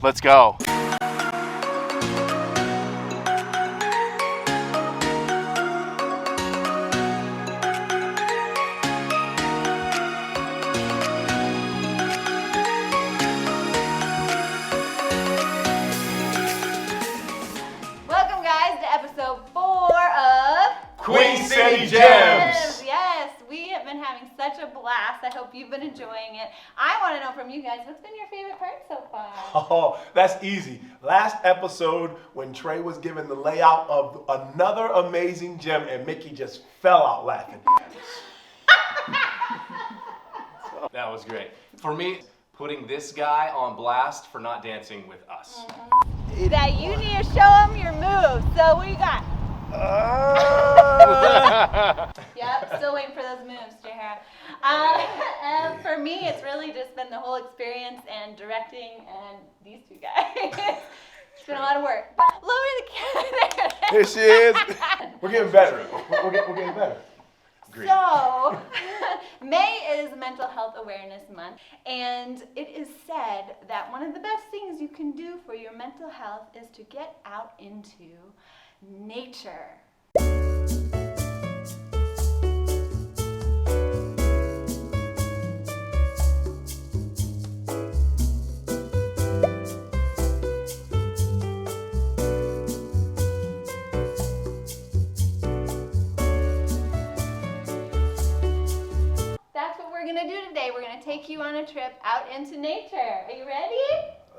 Let's go. Welcome guys to episode 4 of Queen City Gems. Yes, we have been having such a blast. I hope you've been enjoying it. I want to know from you guys, what's been your favorite part so far? Oh, that's easy. Last episode when Trey was given the layout of another amazing gem and Mickey just fell out laughing. That was great. For me, putting this guy on blast for not dancing with us. That you need to show them your moves. So what do you got? Yep, still waiting for those moves, Jahara. And for me, it's really just been the whole experience and directing and these two guys. It's been a lot of work. Lower the camera. Here she is. We're getting better. We're getting better. Agreed. So, May is Mental Health Awareness Month, and it is said that one of the best things you can do for your mental health is to get out into nature. That's what we're going to do today. We're going to take you on a trip out into nature. Are you ready?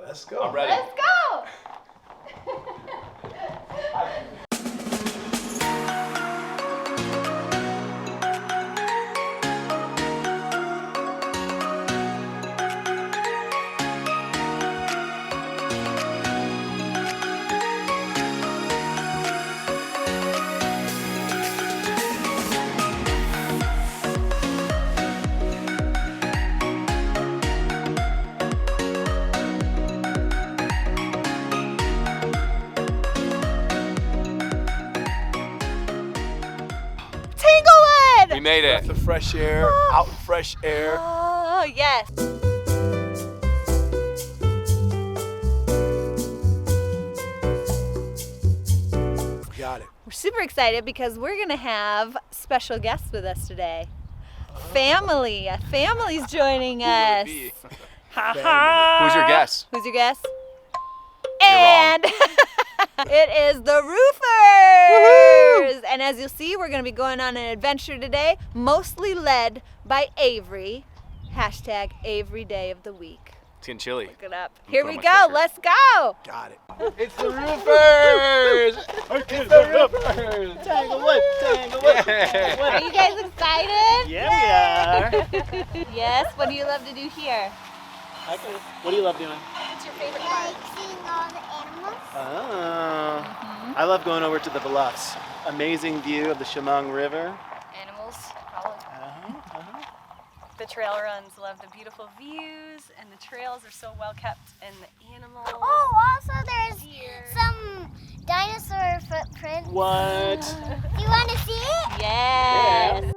Let's go. I'm ready. Let's go! Tanglewood! We made it. That's the fresh air, out in fresh air. Oh, yes. Got it. We're super excited because we're going to have special guests with us today. Family. A family's joining us. Ha ha. Who's your guess? Who's your guess? You're wrong. And it is the Roofers. And as you'll see, we're going to be going on an adventure today, mostly led by Avery. Hashtag Avery Day of the Week. It's getting chilly. Look it up. Here put we on go. my sweatshirt. Let's go. Got it. It's the Roofers! It's the Roofers. Tanglewood, Tanglewood. Are you guys excited? Yeah, we are. Yes. What do you love to do here? Okay. What do you love doing? What's your favorite part? Seeing all the animals. Oh. I love going over to the bluffs. Amazing view of the Chemung River. Animals, probably. The trail runs love the beautiful views, and the trails are so well kept, and the animals. Oh, also there's some dinosaur footprints. What? You want to see it? Yes.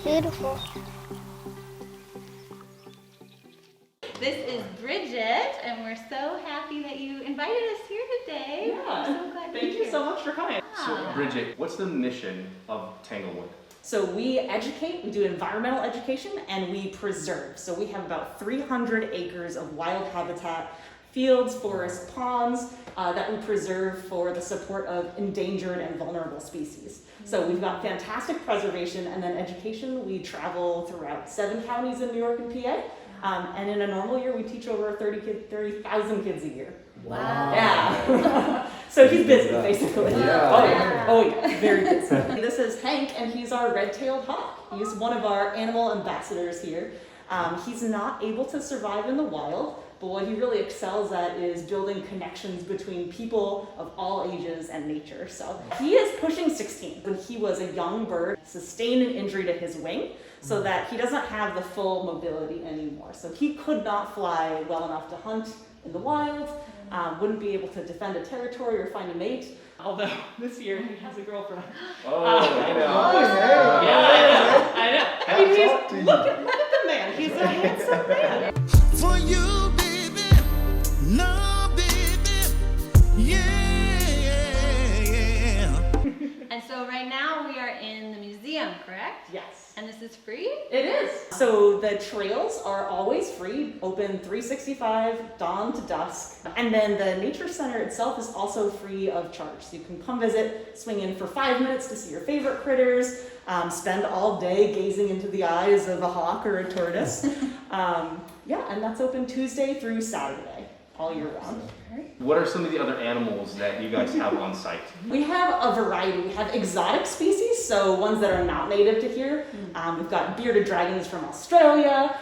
Beautiful. This is Bridget, and we're so happy that you invited us here today. Yeah, We're so glad to be thank you here. so much for coming. So, Bridget, what's the mission of Tanglewood? So we educate, we do environmental education, and we preserve. So we have about 300 acres of wild habitat, fields, forests, ponds that we preserve for the support of endangered and vulnerable species. So we've got fantastic preservation, and then education. We travel throughout 7 counties in New York and PA. And in a normal year, we teach over 30,000 kids a year. Wow. Yeah. So he's busy, basically. Yeah. Oh, yeah. Oh, yeah. Very busy. This is Hank, and he's our red-tailed hawk. He's one of our animal ambassadors here. He's not able to survive in the wild, but what he really excels at is building connections between people of all ages and nature. So he is pushing 16. When he was a young bird, sustained an injury to his wing, so that he doesn't have the full mobility anymore. So he could not fly well enough to hunt in the wild, wouldn't be able to defend a territory or find a mate. Although this year he has a girlfriend. Oh, I know. Yeah, I know. Hats off to you. Look at the man. He's a handsome man. For you, baby, no, baby, yeah. And so right now we are in the museum, correct? Yes. And this is free? It is. So the trails are always free, open 365, dawn to dusk. And then the nature center itself is also free of charge. So you can come visit, swing in for 5 minutes to see your favorite critters, spend all day gazing into the eyes of a hawk or a tortoise. Yeah, and that's open Tuesday through Saturday, all year round. What are some of the other animals that you guys have on site? We have a variety. We have exotic species, so ones that are not native to here. We've got bearded dragons from Australia,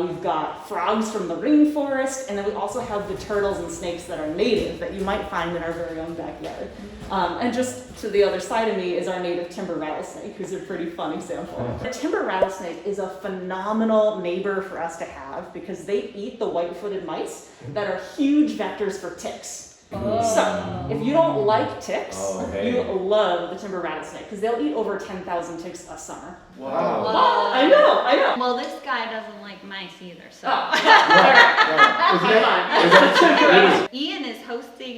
we've got frogs from the rainforest, and then we also have the turtles and snakes that are native that you might find in our very own backyard. And just to the other side of me is our native timber rattlesnake, who's a pretty fun example. The timber rattlesnake is a phenomenal neighbor for us to have because they eat the white-footed mice that are huge vectors for ticks. So, if you don't like ticks, you love the timber rattlesnake because they'll eat over 10,000 ticks a summer. Wow. I know. Well, this guy doesn't like mice either, so. Ian is hosting,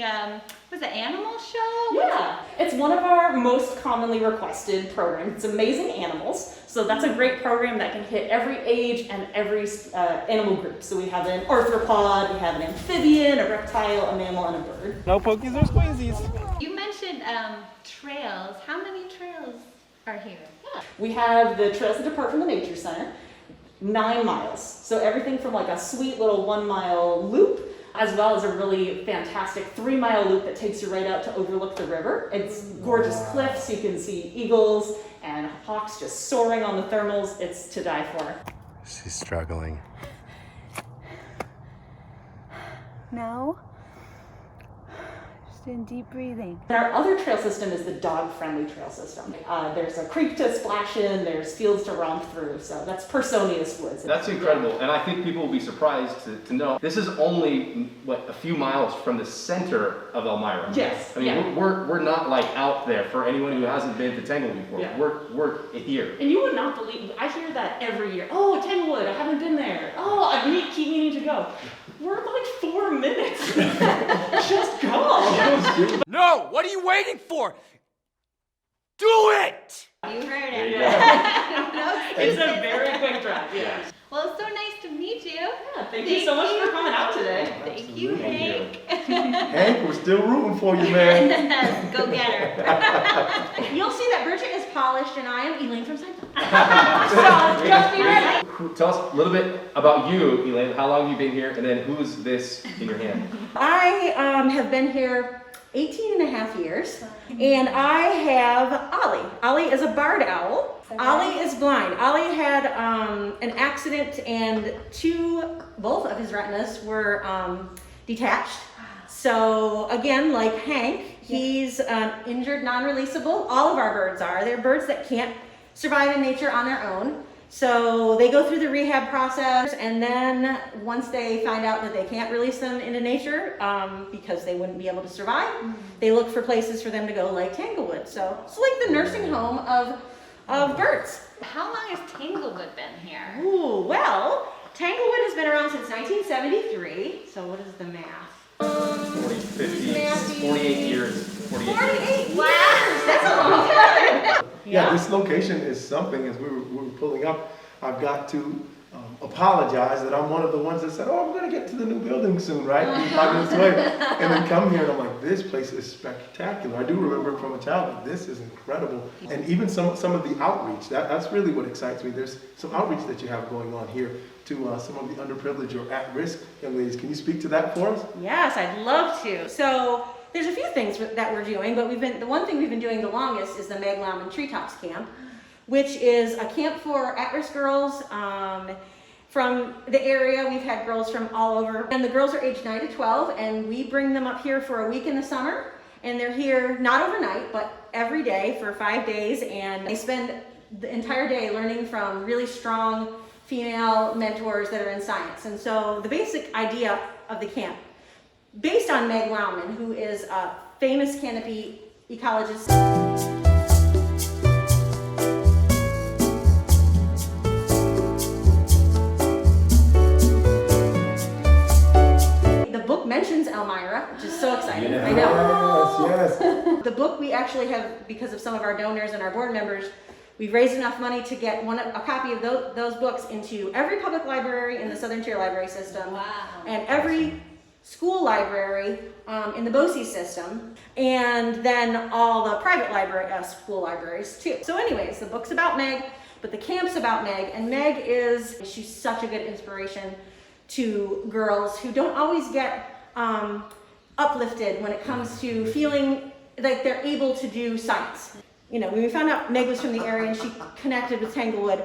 was it Animal Show? Yeah, it's one of our most commonly requested programs. It's Amazing Animals, so that's a great program that can hit every age and every animal group. So we have an arthropod, we have an amphibian, a reptile, a mammal, and a bird. No pokies or squeezies. You mentioned trails. How many trails are here? We have the trails that depart from the Nature Center, 9 miles. So everything from like a sweet little 1-mile loop, as well as a really fantastic 3-mile loop that takes you right out to overlook the river. It's gorgeous cliffs, you can see eagles and hawks just soaring on the thermals. It's to die for. She's struggling. No. Just in deep breathing. And our other trail system is the dog-friendly trail system. There's a creek to splash in, there's fields to romp through, so that's Personius Woods. That's incredible, and I think people will be surprised to know this is only a few miles from the center of Elmira. Yes. I mean, we're not like out there for anyone who hasn't been to Tangled before. Yeah. We're here. And you would not believe, I hear that every year. Oh, Tanglewood, I haven't been there. Oh, I keep meaning to go. We're like 4 minutes. Just go. No, what are you waiting for? Do it! You heard it. It's a very quick drive. Yeah. Well, it's so nice to meet you. Yeah, thank you so much for coming out today. Thank you, Hank. Hank, we're still rooting for you, man. Go get her. You'll see that Bridget is polished and I am Elaine from Science. So, just be ready. Tell us a little bit about you, Elaine. How long have you been here, and then who's this in your hand? I have been here 18 and a half years, and I have Ollie. Ollie is a barred owl. Ollie is blind. Ollie had an accident and both of his retinas were detached. So again, like Hank, he's injured, non-releasable. All of our birds are. They're birds that can't survive in nature on their own. So they go through the rehab process, and then once they find out that they can't release them into nature because they wouldn't be able to survive, they look for places for them to go, like Tanglewood. So it's like the nursing home of of birds. How long has Tanglewood been here? Ooh, well, Tanglewood has been around since 1973. So what is the math? 40, 50, 48 years. 48 years! That's a long time! Yeah, this location is something. As we were pulling up, I've got to apologize that I'm one of the ones that said, oh, I'm going to get to the new building soon, right? 5 minutes away. And then come here and I'm like, this place is spectacular. I do remember from a childhood, this is incredible. And even some of the outreach, that's really what excites me. There's some outreach that you have going on here to some of the underprivileged or at-risk young ladies. Can you speak to that for us? Yes, I'd love to. So there's a few things that we're doing, but the one thing we've been doing the longest is the Meg Lauman Treetops Camp, which is a camp for at-risk girls from the area. We've had girls from all over, and the girls are aged 9 to 12, and we bring them up here for a week in the summer, and they're here not overnight, but every day for 5 days, and they spend the entire day learning from really strong female mentors that are in science. And so the basic idea of the camp, based on Meg Lauman, who is a famous canopy ecologist. The book mentions Elmira, which is so exciting. Yeah. I know. Yes. The book we actually have, because of some of our donors and our board members, we've raised enough money to get a copy of those books into every public library in the Southern Tier Library System. Wow. And every school library in the BOCES system, and then all the private school libraries too. So anyways, the book's about Meg, but the camp's about Meg, and Meg she's such a good inspiration to girls who don't always get uplifted when it comes to feeling like they're able to do science. You know, when we found out Meg was from the area and she connected with Tanglewood,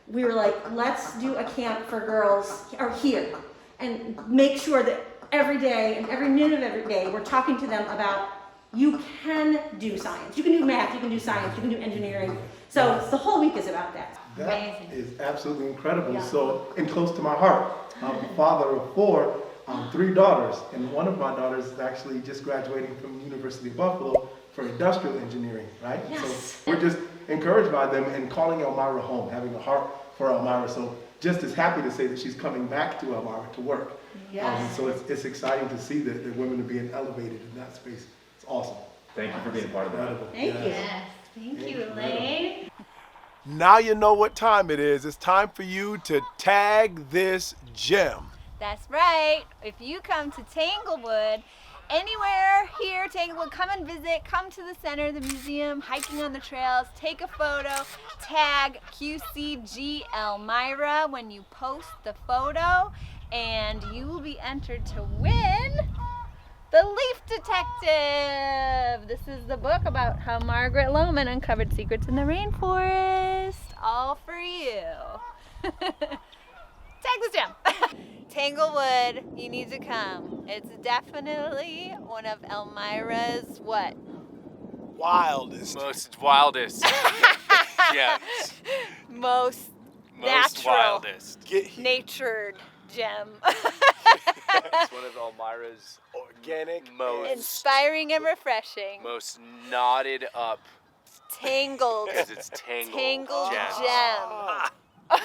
we were like, let's do a camp for girls here and make sure that every day and every minute of every day we're talking to them about you can do science, you can do math, you can do science, you can do engineering. So the whole week is about that. That is absolutely incredible. Yeah. So, and close to my heart. I'm a father of 4, 3 daughters, and one of my daughters is actually just graduating from the University of Buffalo for industrial engineering, right? Yes. So we're just encouraged by them and calling Elmira home, having a heart for Elmira. So just as happy to say that she's coming back to Elmira to work. Yes. So it's exciting to see that women are being elevated in that space. It's awesome. Thank you for being part of that. Thank you. Yes. Thank you, Elaine. Now you know what time it is. It's time for you to tag this gem. That's right. If you come to Tanglewood, anywhere here, Tanglewood, come and visit, come to the center of the museum, hiking on the trails, take a photo, tag QCG Elmira when you post the photo, and you will be entered to win The Leaf Detective. This is the book about how Margaret Lohman uncovered secrets in the rainforest. All for you. Tag this down. Tanglewood, you need to come. It's definitely one of Elmira's what? Wildest. Most wildest gems. Most Most natural, wildest. Get here. natured gem. It's one of Elmira's Organic. most Inspiring and refreshing. most knotted up Tangled. because it's tangled, Tangled gems. gem.